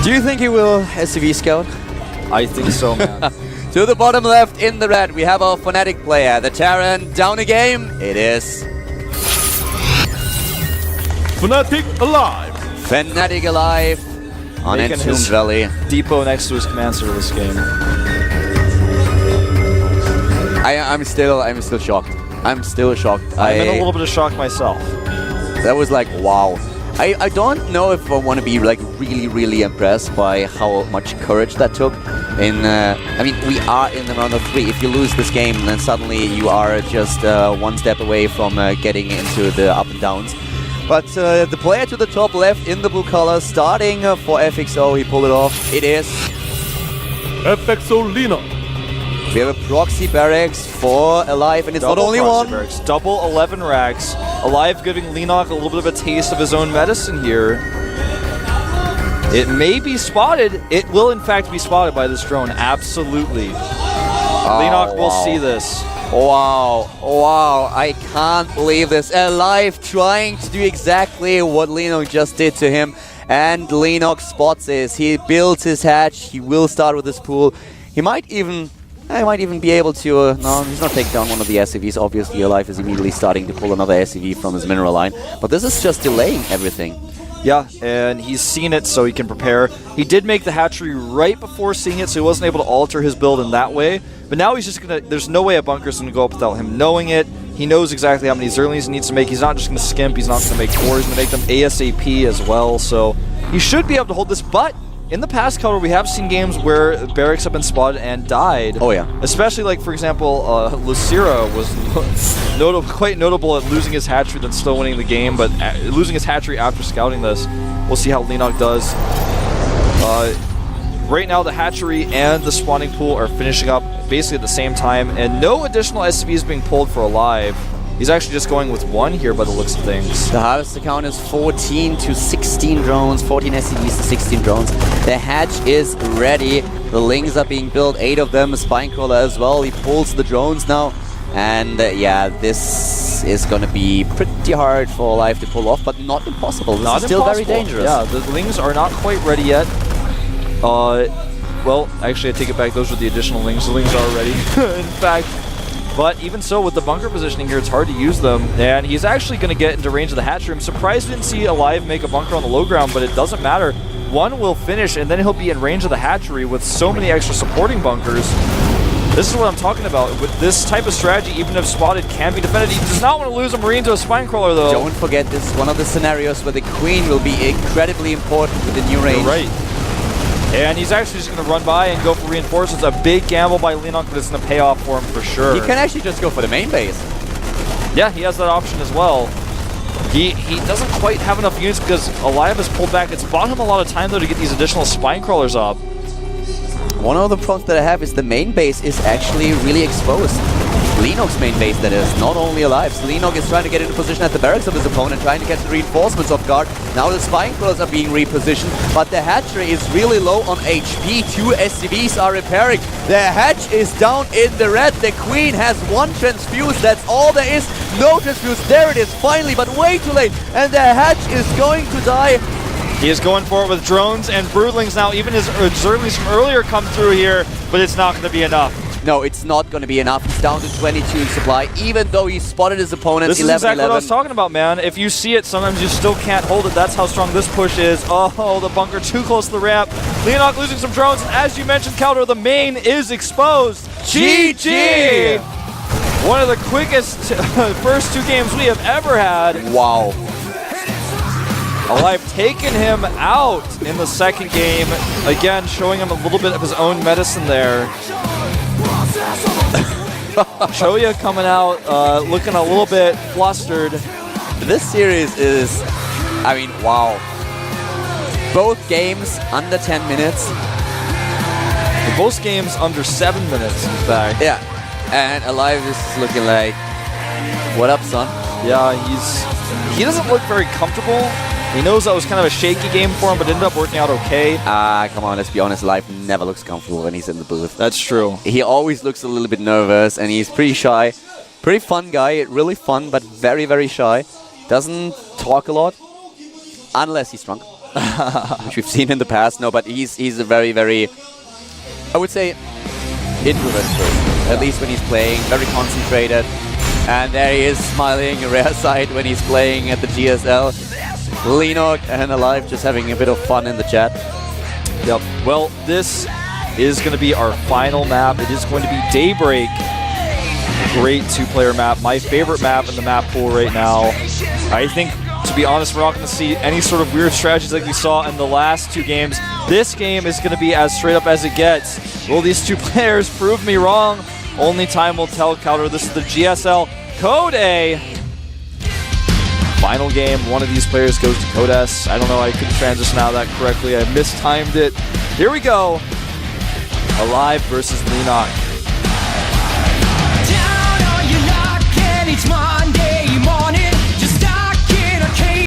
Do you think he will SCV scout? I think so, man. To the bottom left in the red, we have our Fnatic player. The Terran down a game. It is Fnatic alive. Fnatic alive on Making Entombed his Valley. depot next to his command center this game. I'm still shocked. I'm still shocked. I'm in a little bit of shock myself. That was like, wow. I don't know if I want to be like really impressed by how much courage that took. I mean, we are in the round of 3. If you lose this game, then suddenly you are just one step away from getting into the up and downs. But the player to the top left in the blue color, starting for FXO, he pulled it off. It is FXO Leenock. We have a proxy barracks for Alive, and it's Double not only one. Barracks. Double 11 rags. Alive giving Leenock a little bit of a taste of his own medicine here. It may be spotted. It will, in fact, be spotted by this drone. Absolutely. Leenock will see this. Wow. Wow. I can't believe this. Alive trying to do exactly what Leenock just did to him. And Leenock spots this. He builds his hatch. He will start with this pool. He might even be able to... no, he's not taking down one of the SCVs. Obviously, Alive is immediately starting to pull another SCV from his mineral line. But this is just delaying everything. Yeah, and he's seen it so he can prepare. He did make the hatchery right before seeing it, so he wasn't able to alter his build in that way. But now he's just going to... there's no way a bunker's going to go up without him knowing it. He knows exactly how many zerlings he needs to make. He's not just going to skimp. He's not going to make 4. He's going to make them ASAP as well. So he should be able to hold this. But in the past, Keldor, we have seen games where barracks have been spotted and died. Oh, yeah. Especially, like, for example, Lucira was quite notable at losing his hatchery then still winning the game, but losing his hatchery after scouting this. We'll see how Leenock does. Right now, the hatchery and the spawning pool are finishing up basically at the same time, and no additional SCV is being pulled for Alive. He's actually just going with 1 here by the looks of things. The harvester count is 14 to 16 drones, 14 SCVs to 16 drones. The hatch is ready. The lings are being built, 8 of them, a Spinecrawler as well. He pulls the drones now. And yeah, this is going to be pretty hard for Alive to pull off, but not impossible. This is still very dangerous. Yeah, the lings are not quite ready yet. Well, actually, I take it back. Those are the additional lings. The lings are ready, in fact. But even so, with the bunker positioning here, it's hard to use them. And he's actually going to get into range of the hatchery. I'm surprised we didn't see Alive make a bunker on the low ground, but it doesn't matter. 1 will finish, and then he'll be in range of the hatchery with so many extra supporting bunkers. This is what I'm talking about. With this type of strategy, even if spotted, can be defended. He does not want to lose a Marine to a Spinecrawler, though. Don't forget, this is one of the scenarios where the Queen will be incredibly important with the new range. You're right. And he's actually just going to run by and go for reinforcements. A big gamble by Leenock, but it's going to pay off for him for sure. He can actually just go for the main base. Yeah, he has that option as well. He doesn't quite have enough units because Alive has pulled back. It's bought him a lot of time, though, to get these additional Spinecrawlers up. One of the problems that I have is the main base is actually really exposed. Leenock's main base, that is, not only Alive. So Leenock is trying to get into position at the barracks of his opponent, trying to get the reinforcements off guard. Now the Spinecrawlers are being repositioned, but the hatchery is really low on HP. 2 SCVs are repairing. The hatch is down in the red. The Queen has 1 transfuse. That's all there is. No transfuse. There it is, finally, but way too late. And the hatch is going to die. He is going for it with drones and broodlings now. Even his zerlings from earlier come through here, but it's not going to be enough. No, it's not going to be enough. He's down to 22 in supply, even though he spotted his opponent. This is exactly what I was talking about, man. If you see it, sometimes you still can't hold it. That's how strong this push is. Oh, the bunker too close to the ramp. Leenock losing some drones. And as you mentioned, Keldor, the main is exposed. GG! One of the quickest first 2 games we have ever had. Wow. Alive taking him out in the second game. Again, showing him a little bit of his own medicine there. Choya coming out, looking a little bit flustered. This series is, I mean, wow. Both games under 10 minutes. Both games under 7 minutes, in fact. Yeah, and Alive is looking like, what up, son? Yeah, he doesn't look very comfortable. He knows that was kind of a shaky game for him, but ended up working out okay. Come on, let's be honest. Alive never looks comfortable when he's in the booth. That's true. He always looks a little bit nervous, and he's pretty shy. Pretty fun guy, really fun, but very, very shy. Doesn't talk a lot, unless he's drunk. which we've seen in the past. No, but he's a very, very, I would say, introverted person. At least when he's playing, very concentrated. And there he is smiling, a rare sight when he's playing at the GSL. Leenock and Alive just having a bit of fun in the chat. Yep. Well, this is going to be our final map. It is going to be Daybreak. Great two-player map. My favorite map in the map pool right now. I think, to be honest, we're not going to see any sort of weird strategies like we saw in the last 2 games. This game is going to be as straight up as it gets. Will these 2 players prove me wrong? Only time will tell, Calder. This is the GSL Code A. Final game, one of these players goes to Code S. I don't know, I couldn't transition out of that correctly. I mistimed it. Here we go. Alive versus Leenock.